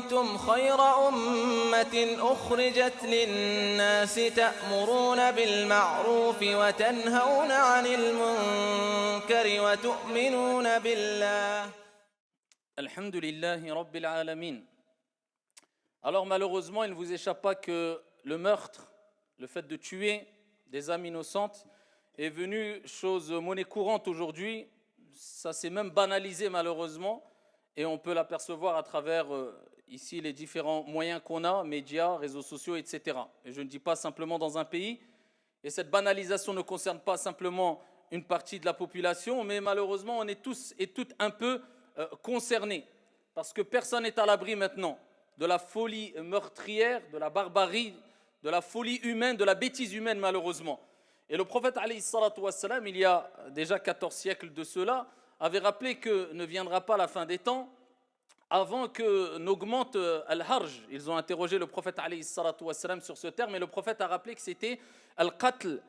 كنتم خير أمة أخرجت للناس تأمرون بالمعروف وتنهون عن المنكر وتؤمنون بالله. Alhamdulillahi Rabbil Alamin. Alors malheureusement, il ne vous échappe pas que le meurtre, le fait de tuer des âmes innocentes, est venu chose monnaie courante aujourd'hui. Ça s'est même banalisé malheureusement, et on peut l'apercevoir à travers ici les différents moyens qu'on a, médias, réseaux sociaux, etc. Et je ne dis pas simplement dans un pays, et cette banalisation ne concerne pas simplement une partie de la population, mais malheureusement on est tous et toutes un peu concernés, parce que personne n'est à l'abri maintenant de la folie meurtrière, de la barbarie, de la folie humaine, de la bêtise humaine malheureusement. Et le prophète alayhi salatu wassalam, il y a déjà 14 siècles de cela, avait rappelé que ne viendra pas la fin des temps avant que n'augmente al-harj. Ils ont interrogé le prophète alayhi salatu wassalam sur ce terme, et le prophète a rappelé que c'était al-qatl,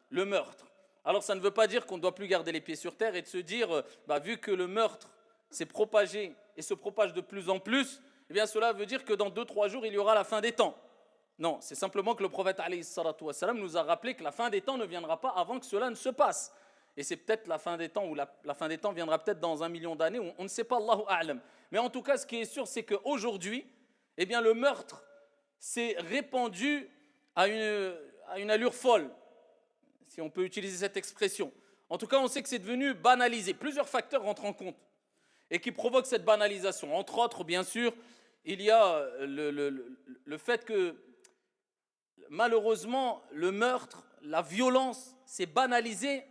le meurtre. Alors ça ne veut pas dire qu'on ne doit plus garder les pieds sur terre et de se dire, vu que le meurtre s'est propagé et se propage de plus en plus, eh bien cela veut dire que dans 2-3 jours, il y aura la fin des temps. Non, c'est simplement que le prophète alayhi salatu wassalam nous a rappelé que la fin des temps ne viendra pas avant que cela ne se passe. Et c'est peut-être la fin des temps, ou la fin des temps viendra peut-être dans 1 million d'années, on ne sait pas, Allahu a'lam. Mais en tout cas, ce qui est sûr, c'est qu'aujourd'hui, eh bien, le meurtre s'est répandu à une allure folle, si on peut utiliser cette expression. En tout cas, on sait que c'est devenu banalisé. Plusieurs facteurs rentrent en compte et qui provoquent cette banalisation. Entre autres, bien sûr, il y a le fait que, malheureusement, le meurtre, la violence s'est banalisée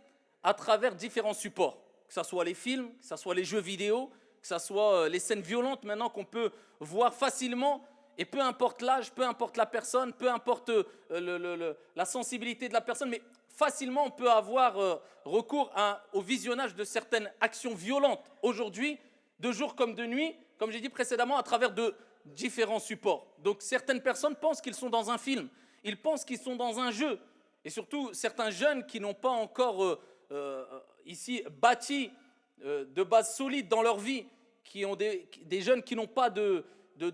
à travers différents supports, que ce soit les films, que ce soit les jeux vidéo, que ce soit les scènes violentes maintenant qu'on peut voir facilement, et peu importe l'âge, peu importe la personne, peu importe la sensibilité de la personne, mais facilement on peut avoir recours au visionnage de certaines actions violentes aujourd'hui, de jour comme de nuit, comme j'ai dit précédemment, à travers de différents supports. Donc certaines personnes pensent qu'ils sont dans un film, ils pensent qu'ils sont dans un jeu, et surtout certains jeunes qui n'ont pas encore ici bâti de bases solides dans leur vie, qui ont des jeunes qui n'ont pas de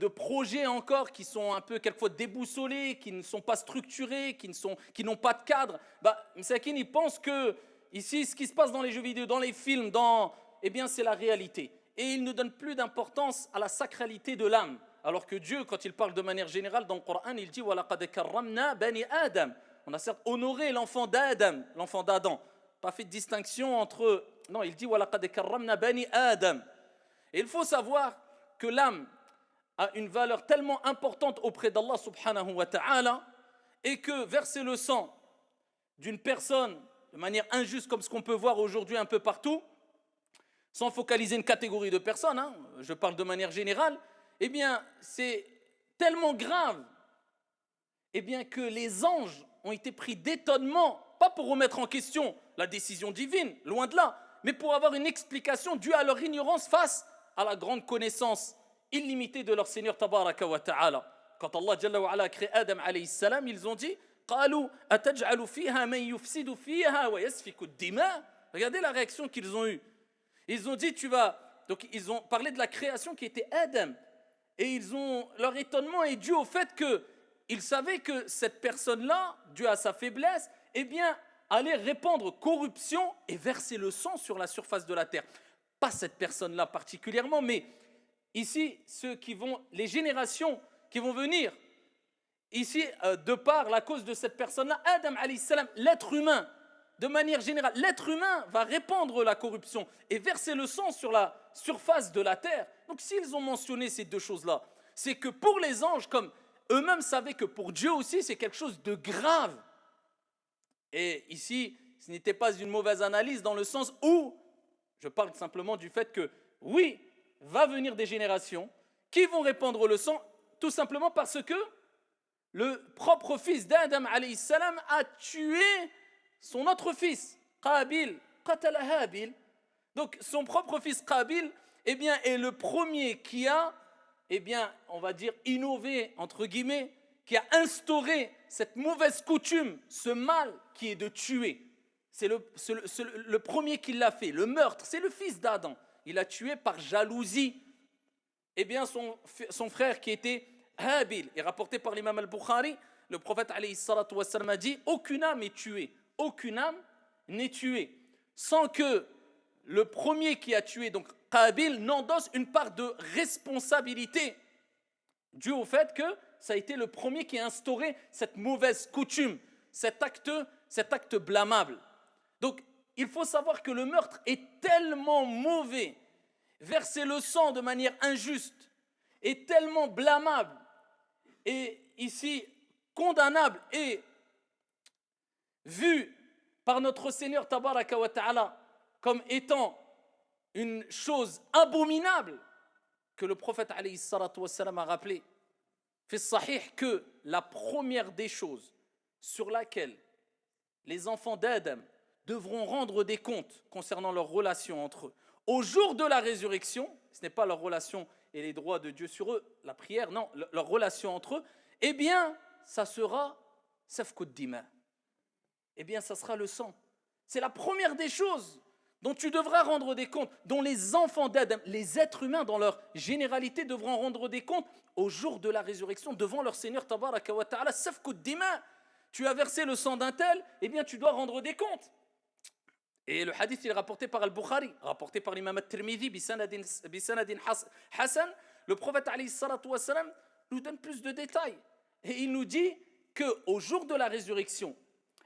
projets encore, qui sont un peu quelquefois déboussolés, qui ne sont pas structurés, qui n'ont pas de cadre. Msakin, il pense que ici, ce qui se passe dans les jeux vidéo, dans les films, eh bien, c'est la réalité. Et il ne donne plus d'importance à la sacralité de l'âme. Alors que Dieu, quand il parle de manière générale dans le Coran, il dit « وَلَقَدْ كَرَّمْنَا بَنِي آدَمَ » On a certes honoré l'enfant d'Adam, l'enfant d'Adam. Pas fait de distinction entre... Non, il dit « وَلَقَدْ كَرَّمْنَا بَنِي آدَمَ » Et il faut savoir que l'âme a une valeur tellement importante auprès d'Allah subhanahu wa ta'ala, et que verser le sang d'une personne de manière injuste, comme ce qu'on peut voir aujourd'hui un peu partout, sans focaliser une catégorie de personnes, je parle de manière générale, eh bien c'est tellement grave, eh bien que les anges ont été pris d'étonnement, pas pour remettre en question la décision divine, loin de là, mais pour avoir une explication due à leur ignorance face à la grande connaissance illimitée de leur Seigneur tabaraka wa ta'ala. Quand Allah Jalla wa Ala a créé Adam alayhi salam, ils ont dit قالوا أتجعل فيها من يفسد فيها ويسفك الدماء. Regardez la réaction qu'ils ont eue. Ils ont dit donc ils ont parlé de la création qui était Adam, et leur étonnement est dû au fait qu'ils savaient que cette personne-là, due à sa faiblesse, eh bien allait répandre corruption et verser le sang sur la surface de la terre. Pas cette personne-là particulièrement, mais ici, les générations qui vont venir, ici, de par la cause de cette personne-là, Adam alayhi salam, l'être humain, de manière générale, l'être humain va répandre la corruption et verser le sang sur la surface de la terre. Donc s'ils ont mentionné ces deux choses-là, c'est que pour les anges, comme eux-mêmes savaient que pour Dieu aussi, c'est quelque chose de grave. Et ici, ce n'était pas une mauvaise analyse dans le sens où, je parle simplement du fait que, oui, va venir des générations qui vont répandre le sang, tout simplement parce que le propre fils d'Adam alayhi salam a tué son autre fils, Qabil, qatala Habil. Donc son propre fils Qabil, eh bien, est le premier qui a, eh bien, on va dire, innové, entre guillemets, qui a instauré cette mauvaise coutume, ce mal qui est de tuer. C'est le premier qui l'a fait, le meurtre, c'est le fils d'Adam. Il a tué par jalousie. eh bien son frère qui était Habil, est rapporté par l'imam al-Bukhari, le prophète alayhi salatu wassalam a dit, aucune âme est tuée, aucune âme n'est tuée, sans que le premier qui a tué, donc Qabil, n'endosse une part de responsabilité, dû au fait que ça a été le premier qui a instauré cette mauvaise coutume, cet acte blâmable. Donc, il faut savoir que le meurtre est tellement mauvais, verser le sang de manière injuste, est tellement blâmable, et ici condamnable, et vu par notre Seigneur Tabaraka wa Ta'ala comme étant une chose abominable, que le prophète alayhi salatu wassalam a rappelé, fait sahih, que la première des choses sur laquelle les enfants d'Adam devront rendre des comptes concernant leurs relations entre eux, au jour de la résurrection, ce n'est pas leur relation et les droits de Dieu sur eux, la prière, non, leur relation entre eux, eh bien, ça sera safkud dima. Eh bien, ça sera le sang. C'est la première des choses dont tu devras rendre des comptes, dont les enfants d'Adam, les êtres humains dans leur généralité devront rendre des comptes au jour de la résurrection devant leur Seigneur Tabaraka wa Ta'ala. Safkud dima. Tu as versé le sang d'un tel, eh bien, tu dois rendre des comptes. Et le hadith, il est rapporté par Al-Bukhari, rapporté par l'imam At-Tirmidhi, bisanadin Hassan. Le prophète alayhi salatu wassalam nous donne plus de détails. Et il nous dit qu'au jour de la résurrection,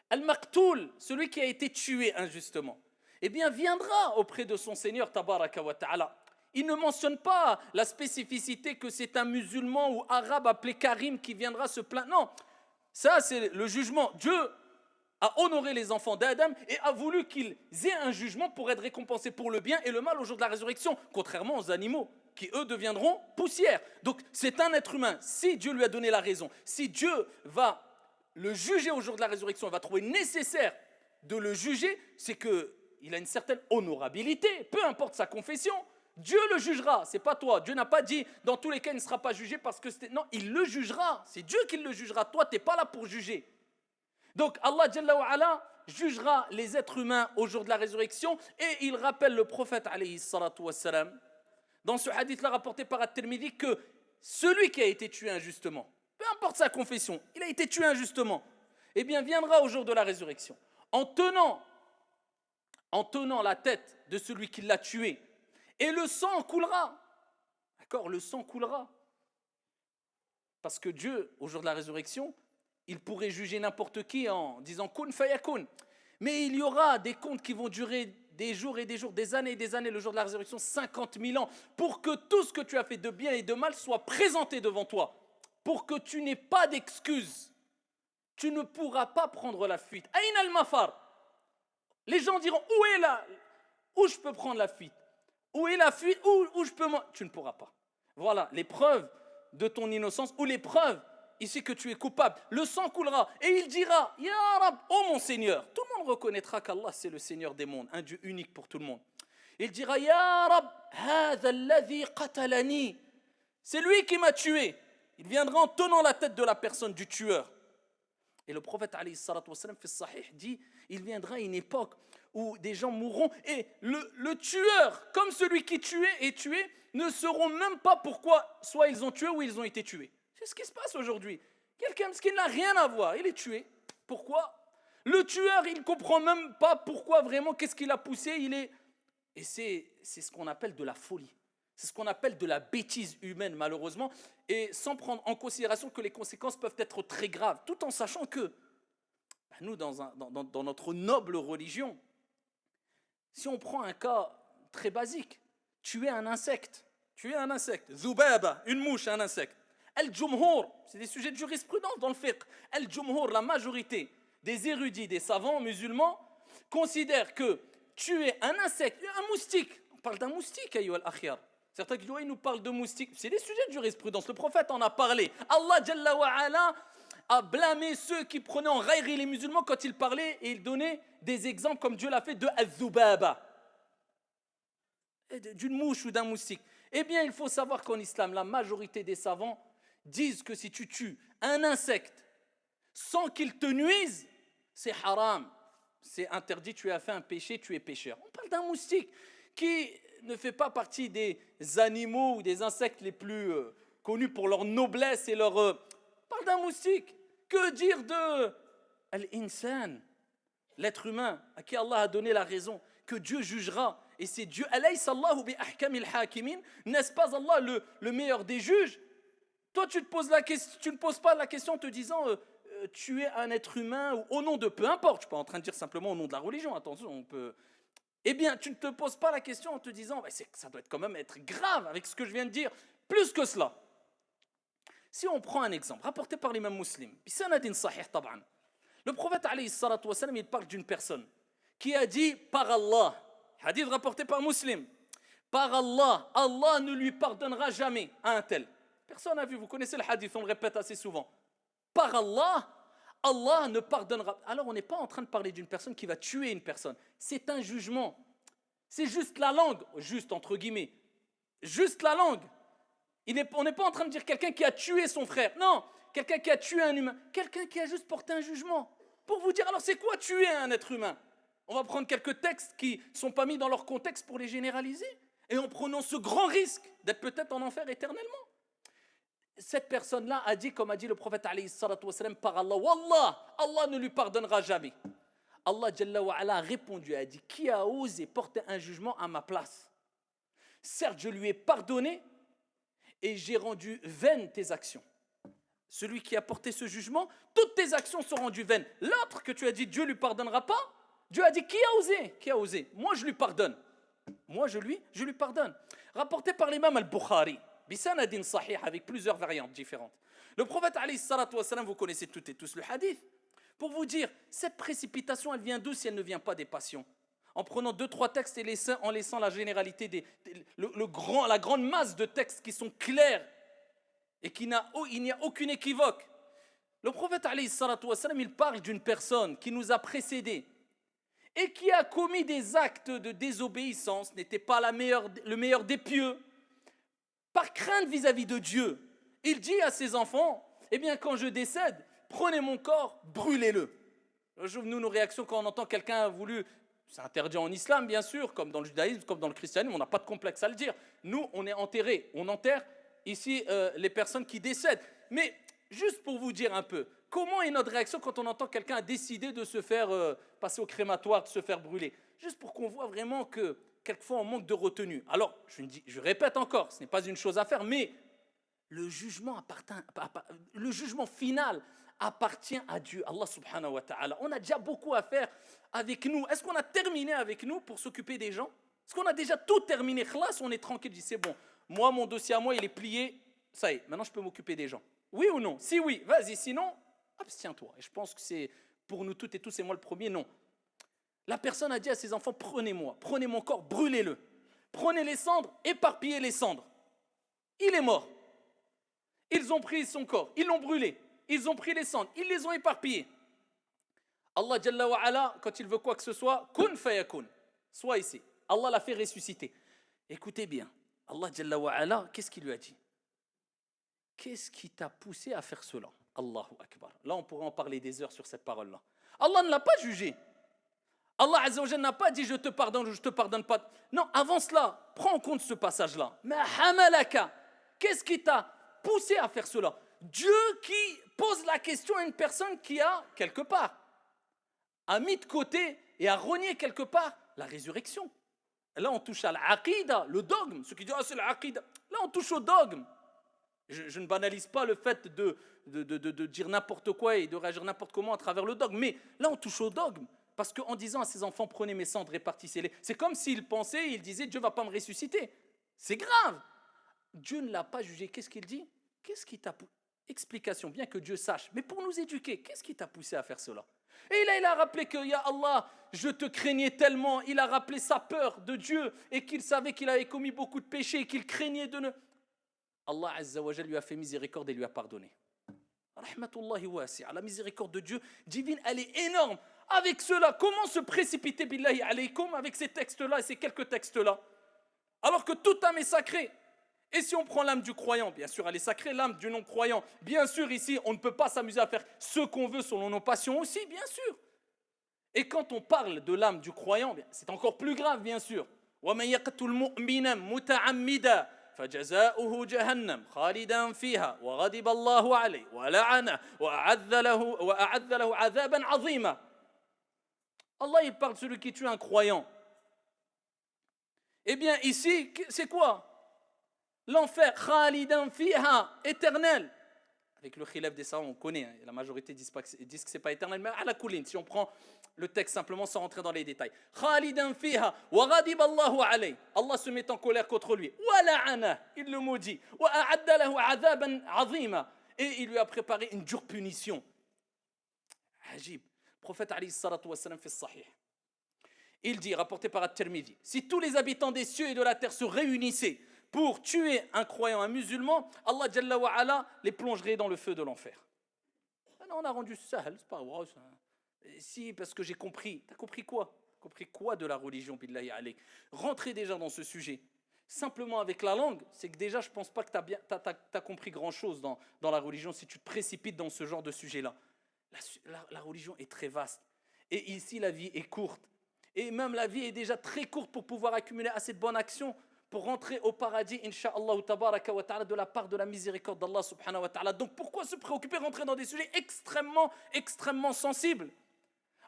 Al-Maqtoul, celui qui a été tué injustement, eh bien viendra auprès de son Seigneur Tabaraka wa Ta'ala. Il ne mentionne pas la spécificité que c'est un musulman ou arabe appelé Karim qui viendra se plaindre. Non, ça c'est le jugement. Dieu a honoré les enfants d'Adam et a voulu qu'ils aient un jugement pour être récompensés pour le bien et le mal au jour de la résurrection, contrairement aux animaux qui eux deviendront poussière. Donc c'est un être humain, si Dieu lui a donné la raison, si Dieu va le juger au jour de la résurrection, il va trouver nécessaire de le juger, c'est qu'il a une certaine honorabilité, peu importe sa confession. Dieu le jugera, c'est pas toi. Dieu n'a pas dit dans tous les cas il ne sera pas jugé parce que c'était... Non, il le jugera, c'est Dieu qui le jugera, toi tu n'es pas là pour juger. Donc Allah Jalla wa Ala jugera les êtres humains au jour de la résurrection et il rappelle le prophète alayhi salatu wassalam dans ce hadith-là rapporté par At-Tirmidhi que celui qui a été tué injustement, peu importe sa confession, il a été tué injustement, eh bien viendra au jour de la résurrection en tenant la tête de celui qui l'a tué et le sang coulera. D'accord, le sang coulera. Parce que Dieu, au jour de la résurrection, il pourrait juger n'importe qui en disant kun fayakun. Mais il y aura des comptes qui vont durer des jours et des jours, des années et des années, le jour de la résurrection, 50 000 ans, pour que tout ce que tu as fait de bien et de mal soit présenté devant toi, pour que tu n'aies pas d'excuses. Tu ne pourras pas prendre la fuite. Aïn al-mafar. Les gens diront, où je peux prendre la fuite? Où est la fuite? Où je peux... Tu ne pourras pas. Voilà, les preuves de ton innocence, ou les preuves ici que tu es coupable, le sang coulera et il dira Ya Rab, oh mon Seigneur. Tout le monde reconnaîtra qu'Allah c'est le Seigneur des mondes, un Dieu unique pour tout le monde. Il dira Ya Rab, hadha alladhi qatalani, c'est lui qui m'a tué. Il viendra en tenant la tête de la personne du tueur. Et le prophète alayhi salatu wassalam fait sahih dit il viendra une époque où des gens mourront et le tueur comme celui qui tuait et tué ne sauront même pas pourquoi soit ils ont tué ou ils ont été tués. C'est ce qui se passe aujourd'hui. Quelqu'un qui n'a rien à voir, il est tué. Pourquoi? Le tueur, il ne comprend même pas pourquoi vraiment, qu'est-ce qui l'a poussé. Et c'est ce qu'on appelle de la folie. C'est ce qu'on appelle de la bêtise humaine, malheureusement, et sans prendre en considération que les conséquences peuvent être très graves, tout en sachant que nous, dans notre noble religion, si on prend un cas très basique, tuer un insecte, Zubaba, une mouche, un insecte. Al-Jumhur, c'est des sujets de jurisprudence dans le fiqh. Al-Jumhur, la majorité des érudits, des savants musulmans, considèrent que tuer un insecte, un moustique, on parle d'un moustique, ayyuha al-akhiyar. Certains qui nous parlent de moustiques, c'est des sujets de jurisprudence. Le prophète en a parlé. Allah Jalla wa Ala a blâmé ceux qui prenaient en raillerie les musulmans quand il parlait et il donnait des exemples comme Dieu l'a fait de Az-Zubaba, d'une mouche ou d'un moustique. Eh bien, il faut savoir qu'en islam, la majorité des savants disent que si tu tues un insecte sans qu'il te nuise, c'est haram, c'est interdit, tu as fait un péché, tu es pécheur. On parle d'un moustique qui ne fait pas partie des animaux ou des insectes les plus connus pour leur noblesse et leur... parle d'un moustique. Que dire de Al-Insan, l'être humain à qui Allah a donné la raison, que Dieu jugera. Et c'est Dieu. Alaysa Allahu bi ahkamil hakimin. N'est-ce pas Allah le meilleur des juges? Toi, tu ne poses pas la question en te disant tu es un être humain ou au nom de peu importe. Je ne suis pas en train de dire simplement au nom de la religion. Attention, on peut. Eh bien, tu ne te poses pas la question en te disant ça doit quand même être grave avec ce que je viens de dire. Plus que cela. Si on prend un exemple, rapporté par l'imam Muslim, bisanadin sahih taban. Le prophète alayhi salatu wa salam, il parle d'une personne qui a dit par Allah, hadith rapporté par Muslim, par Allah, Allah ne lui pardonnera jamais à un tel. Personne n'a vu, vous connaissez le hadith, on le répète assez souvent. Par Allah, Allah ne pardonnera. Alors on n'est pas en train de parler d'une personne qui va tuer une personne. C'est un jugement. C'est juste la langue, juste entre guillemets, juste la langue. On n'est pas en train de dire quelqu'un qui a tué son frère. Non, quelqu'un qui a tué un humain. Quelqu'un qui a juste porté un jugement. Pour vous dire, alors c'est quoi tuer un être humain? On va prendre quelques textes qui ne sont pas mis dans leur contexte pour les généraliser. Et en prenant ce grand risque d'être peut-être en enfer éternellement. Cette personne-là a dit, comme a dit le prophète alayhi salatu wa salam, par Allah, Wallah, Allah ne lui pardonnera jamais. Allah Jalla wa ala a répondu, a dit, qui a osé porter un jugement à ma place? Certes, je lui ai pardonné et j'ai rendu vaines tes actions. Celui qui a porté ce jugement, toutes tes actions sont rendues vaines. L'autre que tu as dit, Dieu ne lui pardonnera pas, Dieu a dit, qui a osé? Qui a osé? Moi, je lui pardonne. Moi, je lui pardonne. Rapporté par l'imam al-Bukhari, bisanadin sahih, avec plusieurs variantes différentes. Le prophète, alayhi salatu wa salam, vous connaissez toutes et tous le hadith, pour vous dire, cette précipitation, elle vient d'où si elle ne vient pas des passions? En prenant 2-3 textes et en laissant la généralité, la grande masse de textes qui sont clairs et il n'y a aucune équivoque. Le prophète, alayhi salatu wa salam, il parle d'une personne qui nous a précédés et qui a commis des actes de désobéissance, n'était pas le meilleur des pieux, par crainte vis-à-vis de Dieu. Il dit à ses enfants, eh bien quand je décède, prenez mon corps, brûlez-le. Nous, nos réactions quand on entend quelqu'un a voulu, c'est interdit en islam bien sûr, comme dans le judaïsme, comme dans le christianisme, on n'a pas de complexe à le dire. Nous, on est enterrés, on enterre ici les personnes qui décèdent. Mais juste pour vous dire un peu, comment est notre réaction quand on entend quelqu'un a décidé de se faire passer au crématoire, de se faire brûler? Juste pour qu'on voit vraiment que quelquefois on manque de retenue. Alors, je répète encore, ce n'est pas une chose à faire, mais le jugement final appartient à Dieu, Allah subhanahu wa ta'ala. On a déjà beaucoup à faire avec nous. Est-ce qu'on a terminé avec nous pour s'occuper des gens? Est-ce qu'on a déjà tout terminé? Khlas, on est tranquille, dit c'est bon. Moi, mon dossier à moi, il est plié. Ça y est, maintenant je peux m'occuper des gens. Oui ou non? Si oui, vas-y. Sinon, abstiens-toi. Et je pense que c'est pour nous toutes et tous, et moi le premier, non. La personne a dit à ses enfants, prenez-moi, prenez mon corps, brûlez-le. Prenez les cendres, éparpillez les cendres. Il est mort. Ils ont pris son corps, ils l'ont brûlé. Ils ont pris les cendres, ils les ont éparpillés. Allah Jalla wa ala, quand il veut quoi que ce soit, kun fayakun. Soit ici. Allah l'a fait ressusciter. Écoutez bien, Allah Jalla wa ala, qu'est-ce qu'il lui a dit? Qu'est-ce qui t'a poussé à faire cela? Allahu Akbar. Là, on pourrait en parler des heures sur cette parole-là. Allah ne l'a pas jugé. Allah Azza wa Jalla n'a pas dit je te pardonne ou je te pardonne pas. Non, avant cela, prends en compte ce passage-là. Ma hamalaka. Qu'est-ce qui t'a poussé à faire cela? Dieu qui pose la question à une personne qui a, quelque part, a mis de côté et a renié quelque part la résurrection. Là, on touche à l'aqida, le dogme. Ceux qui disent, c'est l'aqida. Là, on touche au dogme. Je ne banalise pas le fait de dire n'importe quoi et de réagir n'importe comment à travers le dogme. Mais là, on touche au dogme. Parce qu'en disant à ses enfants, prenez mes cendres, répartissez-les, c'est comme s'il pensait, il disait, Dieu ne va pas me ressusciter. C'est grave. Dieu ne l'a pas jugé. Qu'est-ce qu'il dit? Qu'est-ce qui t'a poussé? Explication, bien que Dieu sache, mais pour nous éduquer, qu'est-ce qui t'a poussé à faire cela? Et là, il a rappelé que, Ya Allah, je te craignais tellement. Il a rappelé sa peur de Dieu et qu'il savait qu'il avait commis beaucoup de péchés et qu'il craignait de ne... Allah Azza wa Jalla lui a fait miséricorde et lui a pardonné. Rahmatullahi wasi'a. La miséricorde de Dieu divine, elle est énorme. Avec cela, comment se précipiter, billahi alaykum, avec ces textes-là et ces quelques textes-là? Alors que toute âme est sacrée. Et si on prend l'âme du croyant, bien sûr, elle est sacrée, l'âme du non-croyant. Bien sûr, ici, on ne peut pas s'amuser à faire ce qu'on veut selon nos passions aussi, bien sûr. Et quand on parle de l'âme du croyant, c'est encore plus grave, bien sûr. ومن يقتل مؤمنا متعمدا فجزاؤه جهنم خالدا فيها وغضب الله عليه ولعنه وأعد له عذابا عظيما. Allah il parle de celui qui tue un croyant. Eh bien ici, c'est quoi? L'enfer, khalidan fiha, éternel. Avec le khilaf des savants, on connaît, hein, la majorité disent que ce n'est pas éternel, mais à la coulin, si on prend le texte simplement sans rentrer dans les détails. Khalidan fiha, wa ghadib Allahu alayh. Allah se met en colère contre lui. Wa la'ana, il le maudit. Wa a'adda lahu 'adhaban 'azima. Et il lui a préparé une dure punition. Ajib. Le prophète alayhi salatu wa salam fait sahih. Il dit, rapporté par At-Tirmidhi, si tous les habitants des cieux et de la terre se réunissaient pour tuer un croyant, un musulman, Allah Jalla wa Ala les plongerait dans le feu de l'enfer. On a rendu ça, c'est pas grave. Si, parce que j'ai compris. T'as compris quoi? T'as compris quoi de la religion, billahi alayk? Rentrez déjà dans ce sujet. Simplement avec la langue, c'est que déjà, je pense pas que t'as compris grand-chose dans la religion si tu te précipites dans ce genre de sujet-là. La religion est très vaste. Et ici, la vie est courte. Et même la vie est déjà très courte pour pouvoir accumuler assez de bonnes actions pour rentrer au paradis, incha'Allah tabaraka wa ta'ala, de la part de la miséricorde d'Allah subhanahu wa ta'ala. Donc pourquoi se préoccuper, rentrer dans des sujets extrêmement sensibles?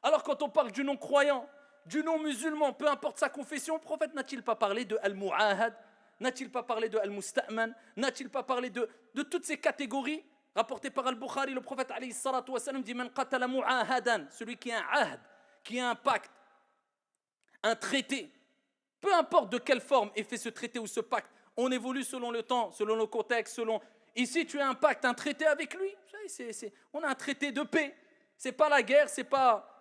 Alors quand on parle du non-croyant, du non-musulman, peu importe sa confession, le prophète n'a-t-il pas parlé de al-mu'ahad? N'a-t-il pas parlé de al-musta'man? N'a-t-il pas parlé de toutes ces catégories? Rapporté par al-Bukhari, le prophète alayhi salatu wa salam dit man qatala mu'ahadan, celui qui a un ahd, qui a un pacte, un traité, peu importe de quelle forme est fait ce traité ou ce pacte, on évolue selon le temps, selon le contexte, selon... Ici, tu as un pacte, un traité avec lui, on a un traité de paix, c'est pas la guerre, c'est pas...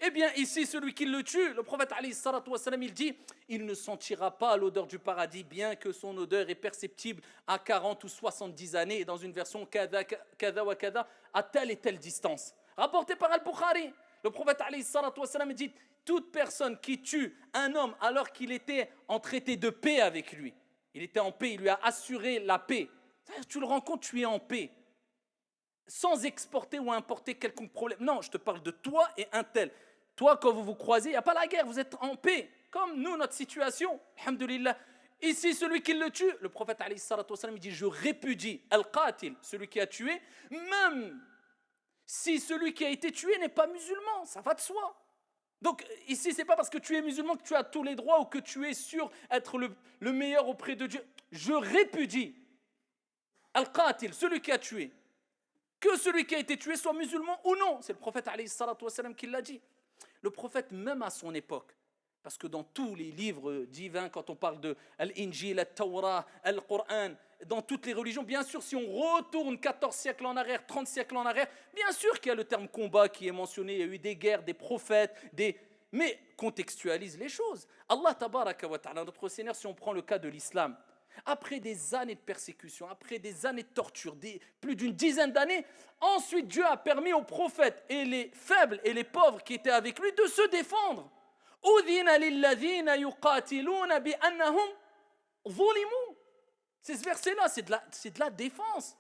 Eh bien, ici, celui qui le tue, le prophète alayhi salatu wa salam, il dit, il ne sentira pas l'odeur du paradis, bien que son odeur est perceptible à 40 ou 70 années, et dans une version kada wa kada, à telle et telle distance. Rapporté par Al-Bukhari, le prophète alayhi salatu wa salam dit, toute personne qui tue un homme alors qu'il était en traité de paix avec lui, il était en paix, il lui a assuré la paix. Tu le rencontres, tu es en paix. Sans exporter ou importer quelconque problème. Non, je te parle de toi et un tel. Toi, quand vous vous croisez, il n'y a pas la guerre, vous êtes en paix. Comme nous, notre situation. Alhamdulillah. Ici, celui qui le tue, le prophète alayhi salatu wa salam, il dit, je répudie al-qatil, celui qui a tué, même si celui qui a été tué n'est pas musulman. Ça va de soi. Donc ici, ce n'est pas parce que tu es musulman que tu as tous les droits ou que tu es sûr d'être le meilleur auprès de Dieu. Je répudie al-qatil, celui qui a tué. Que celui qui a été tué soit musulman ou non. C'est le prophète alayhi salatu wa salam qui l'a dit. Le prophète, même à son époque, parce que dans tous les livres divins, quand on parle de l'Injil, le Torah, le Coran, dans toutes les religions, bien sûr, si on retourne 14 siècles en arrière, 30 siècles en arrière, bien sûr qu'il y a le terme combat qui est mentionné, il y a eu des guerres, des prophètes, mais contextualise les choses. Allah tabaraka wa ta'ala, notre Seigneur, si on prend le cas de l'islam, après des années de persécution, après des années de torture, plus d'une dizaine d'années, ensuite Dieu a permis aux prophètes et les faibles et les pauvres qui étaient avec lui de se défendre. C'est ce verset-là, c'est de la défense.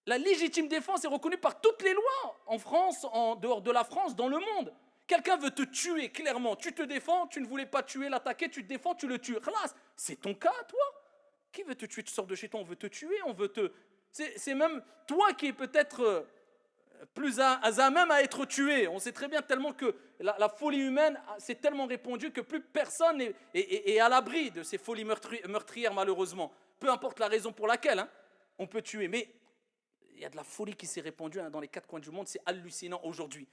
La légitime défense est reconnue par toutes les lois, en France, en dehors de la France, dans le monde. Quelqu'un veut te tuer, clairement, tu te défends, tu ne voulais pas tuer, l'attaquer, tu te défends, tu le tues. C'est ton cas, toi. Qui veut te tuer? Tu sors de chez toi, on veut te tuer, on veut te... C'est même toi qui es peut-être plus à même à être tué. On sait très bien tellement que la folie humaine s'est tellement répandue que plus personne est à l'abri de ces folies meurtrières, malheureusement. Peu importe la raison pour laquelle on peut tuer. Mais il y a de la folie qui s'est répandue dans les quatre coins du monde. C'est hallucinant aujourd'hui.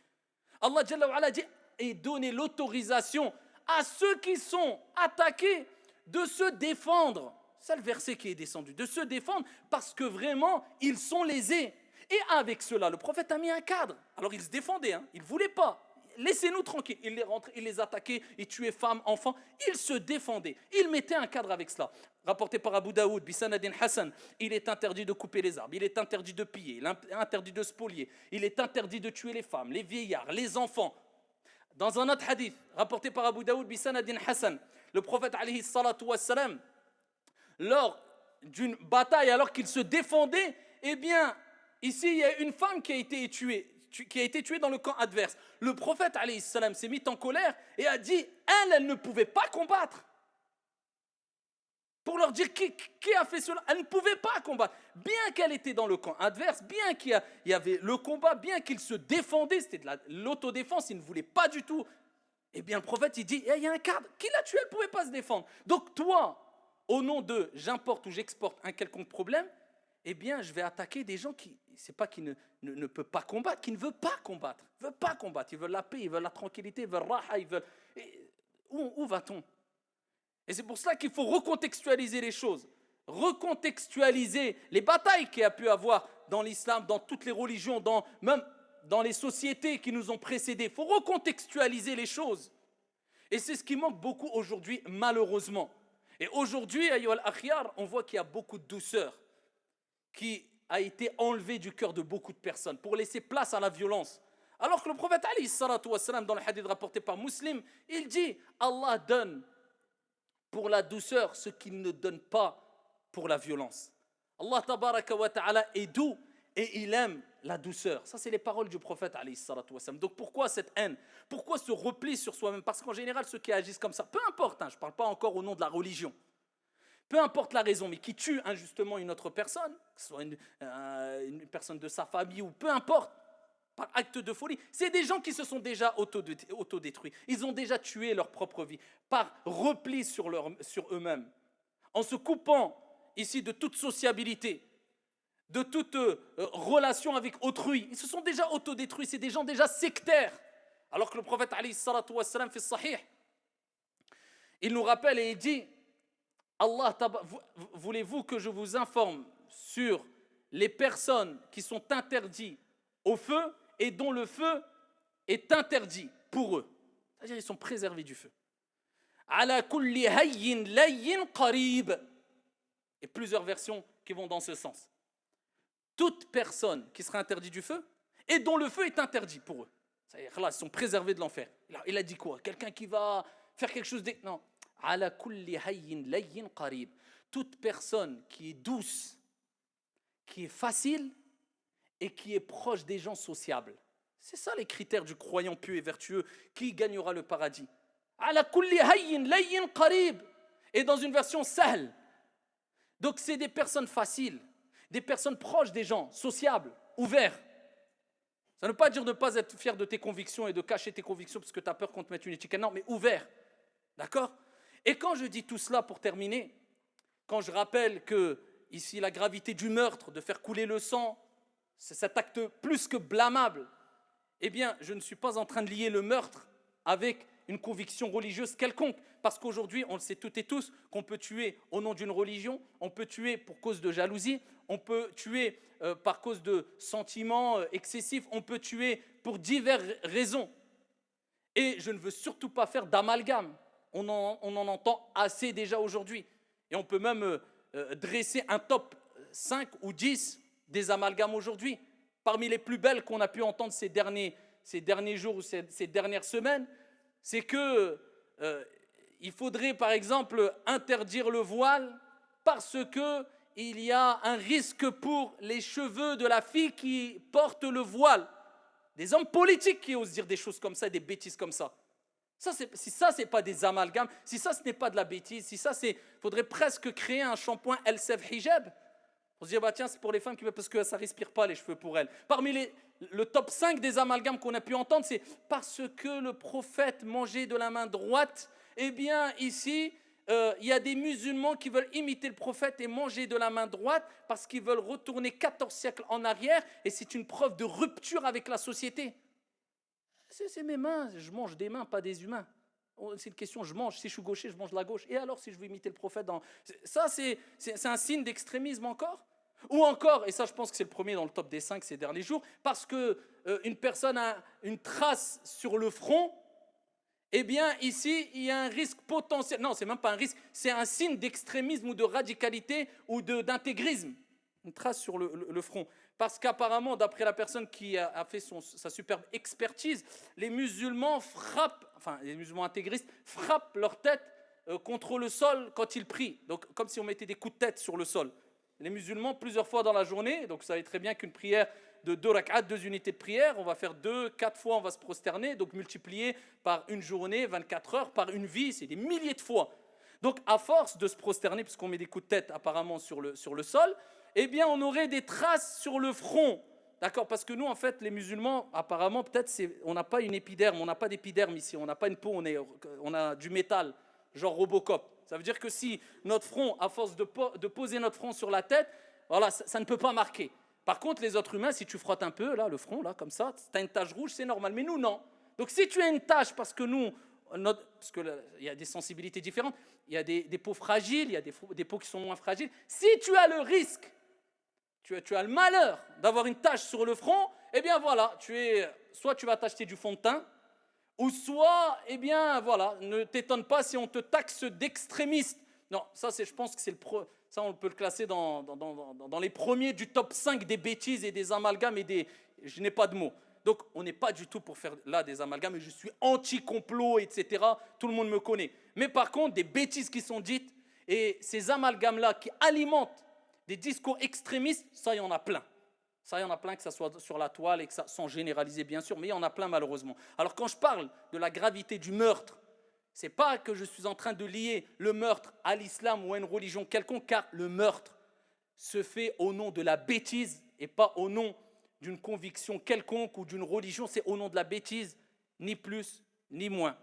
Allah Jalla wa Ala dit et donner l'autorisation à ceux qui sont attaqués de se défendre. C'est le verset qui est descendu, de se défendre parce que vraiment, ils sont lésés. Et avec cela, le prophète a mis un cadre. Alors ils se défendaient, ils ne voulaient pas. Laissez-nous tranquilles. Il les rentrait, il les attaquait, il tuait femmes, enfants. Ils se défendaient. Il mettait un cadre avec cela. Rapporté par Abu Daoud, Bisanadin Hassan, il est interdit de couper les arbres, il est interdit de piller, il est interdit de spolier, il est interdit de tuer les femmes, les vieillards, les enfants. Dans un autre hadith, rapporté par Abu Daoud, Bisanadin Hassan, le prophète alayhi salatu wassalam, lors d'une bataille, alors qu'il se défendait, eh bien, ici, il y a une femme qui a été tuée dans le camp adverse. Le prophète, alayhi salam, s'est mis en colère et a dit, elle ne pouvait pas combattre. pour leur dire qui a fait cela. Elle ne pouvait pas combattre. Bien qu'elle était dans le camp adverse, bien qu'il y avait le combat, bien qu'il se défendait, c'était de l'autodéfense, il ne voulait pas du tout. Eh bien, le prophète, il dit, il y a un cadre. Qui l'a tué, elle ne pouvait pas se défendre. Donc toi, au nom de j'importe ou j'exporte un quelconque problème, eh bien, je vais attaquer des gens qui, c'est pas qui ne peuvent pas combattre, qui ne veulent pas combattre. Ils ne veulent pas combattre, ils veulent la paix, ils veulent la tranquillité, ils veulent raha, ils veulent... Où va-t-on? Et c'est pour cela qu'il faut recontextualiser les choses, recontextualiser les batailles qu'il y a pu avoir dans l'islam, dans toutes les religions, même dans les sociétés qui nous ont précédés. Il faut recontextualiser les choses. Et c'est ce qui manque beaucoup aujourd'hui, malheureusement. Et aujourd'hui, ayyuha al-akhyar, on voit qu'il y a beaucoup de douceur qui a été enlevée du cœur de beaucoup de personnes pour laisser place à la violence. Alors que le prophète Ali, dans le hadith rapporté par Muslim, il dit Allah donne pour la douceur ce qu'il ne donne pas pour la violence. Allah tabaraka wa ta'ala est doux et il aime la douceur. Ça, c'est les paroles du prophète alayhi salatu wa salam. Donc pourquoi cette haine? Pourquoi ce repli sur soi-même? Parce qu'en général, ceux qui agissent comme ça, peu importe, je ne parle pas encore au nom de la religion, peu importe la raison, mais qui tue injustement une autre personne, que ce soit une personne de sa famille ou peu importe, par acte de folie, c'est des gens qui se sont déjà autodétruits. Ils ont déjà tué leur propre vie par repli sur eux-mêmes, en se coupant ici de toute sociabilité, de toute relation avec autrui. Ils se sont déjà autodétruits, c'est des gens déjà sectaires. Alors que le prophète alayhi salatu wa salam fait sahih, il nous rappelle et il dit Allah, voulez-vous que je vous informe sur les personnes qui sont interdites au feu et dont le feu est interdit pour eux? C'est-à-dire ils sont préservés du feu. Ala kulli hayyin layyin qarib. Et plusieurs versions qui vont dans ce sens. Toute personne qui sera interdite du feu et dont le feu est interdit pour eux. C'est-à-dire là, ils sont préservés de l'enfer. Il a dit quoi? Quelqu'un qui va faire quelque chose de... Non. Ala kulli hayyin layyin qarib. Toute personne qui est douce, qui est facile et qui est proche des gens sociables. C'est ça les critères du croyant pieux et vertueux qui gagnera le paradis. Ala kulli hayyin layyin qarib. Et dans une version sahl. Donc c'est des personnes faciles, des personnes proches des gens, sociables, ouverts. Ça ne veut pas dire de ne pas être fier de tes convictions et de cacher tes convictions parce que tu as peur qu'on te mette une étiquette. Non, mais ouvert. D'accord? Et quand je dis tout cela pour terminer, quand je rappelle que ici la gravité du meurtre, de faire couler le sang, c'est cet acte plus que blâmable, eh bien je ne suis pas en train de lier le meurtre avec une conviction religieuse quelconque. Parce qu'aujourd'hui, on le sait toutes et tous, qu'on peut tuer au nom d'une religion, on peut tuer pour cause de jalousie, on peut tuer par cause de sentiments excessifs, on peut tuer pour diverses raisons. Et je ne veux surtout pas faire d'amalgame. On en entend assez déjà aujourd'hui. Et on peut même dresser un top 5 ou 10 des amalgames aujourd'hui. Parmi les plus belles qu'on a pu entendre ces derniers jours ou ces dernières semaines, c'est que il faudrait par exemple interdire le voile parce qu'il y a un risque pour les cheveux de la fille qui porte le voile. Des hommes politiques qui osent dire des choses comme ça, des bêtises comme ça. Si ça, ce n'est pas des amalgames, si ça, ce n'est pas de la bêtise, si ça, il faudrait presque créer un shampoing El-Sef Hijab. On se dit, bah tiens, c'est pour les femmes parce que ça ne respire pas les cheveux pour elles. Parmi le top 5 des amalgames qu'on a pu entendre, c'est parce que le prophète mangeait de la main droite. Eh bien, ici, il y a des musulmans qui veulent imiter le prophète et manger de la main droite parce qu'ils veulent retourner 14 siècles en arrière et c'est une preuve de rupture avec la société. C'est mes mains, je mange des mains, pas des humains. C'est une question, je mange, si je suis gaucher, je mange la gauche. Et alors, si je veux imiter le prophète ça, c'est un signe d'extrémisme encore. Ou encore, et ça je pense que c'est le premier dans le top des 5 ces derniers jours, parce qu'une personne a une trace sur le front, eh bien ici, il y a un risque potentiel. Non, c'est même pas un risque, c'est un signe d'extrémisme ou de radicalité ou d'intégrisme. Une trace sur le front. Parce qu'apparemment, d'après la personne qui a fait sa superbe expertise, les musulmans les musulmans intégristes frappent leur tête contre le sol quand ils prient. Donc, comme si on mettait des coups de tête sur le sol. Les musulmans, plusieurs fois dans la journée, donc vous savez très bien qu'une prière de 2 rak'at, 2 unités de prière, on va faire 4 fois, on va se prosterner, donc multiplié par une journée, 24 heures, par une vie, c'est des milliers de fois. Donc, à force de se prosterner, puisqu'on met des coups de tête apparemment sur le sol, eh bien, on aurait des traces sur le front. D'accord? Parce que nous, en fait, les musulmans, apparemment, peut-être, on n'a pas une épiderme, on n'a pas d'épiderme ici, on n'a pas une peau, on a du métal, genre Robocop. Ça veut dire que si notre front, à force de poser notre front sur la tête, voilà, ça ne peut pas marquer. Par contre, les autres humains, si tu frottes un peu, là, le front, là, comme ça, tu as une tache rouge, c'est normal. Mais nous, non. Donc, si tu as une tache, parce que nous, parce qu'il y a des sensibilités différentes, il y a des peaux fragiles, il y a des peaux qui sont moins fragiles. Si tu as le risque, tu as le malheur d'avoir une tache sur le front, eh bien voilà, soit tu vas t'acheter du fond de teint, ou soit, eh bien voilà, ne t'étonne pas si on te taxe d'extrémiste. Non, ça je pense que ça on peut le classer dans les premiers du top 5 des bêtises et des amalgames je n'ai pas de mots. Donc on n'est pas du tout pour faire là des amalgames, et je suis anti-complot, etc. Tout le monde me connaît. Mais par contre, des bêtises qui sont dites, et ces amalgames-là qui alimentent des discours extrémistes, ça, il y en a plein. Ça, il y en a plein, que ça soit sur la toile, et que ça, sans généraliser, bien sûr, mais il y en a plein, malheureusement. Alors, quand je parle de la gravité du meurtre, ce n'est pas que je suis en train de lier le meurtre à l'islam ou à une religion quelconque, car le meurtre se fait au nom de la bêtise et pas au nom d'une conviction quelconque ou d'une religion. C'est au nom de la bêtise, ni plus, ni moins.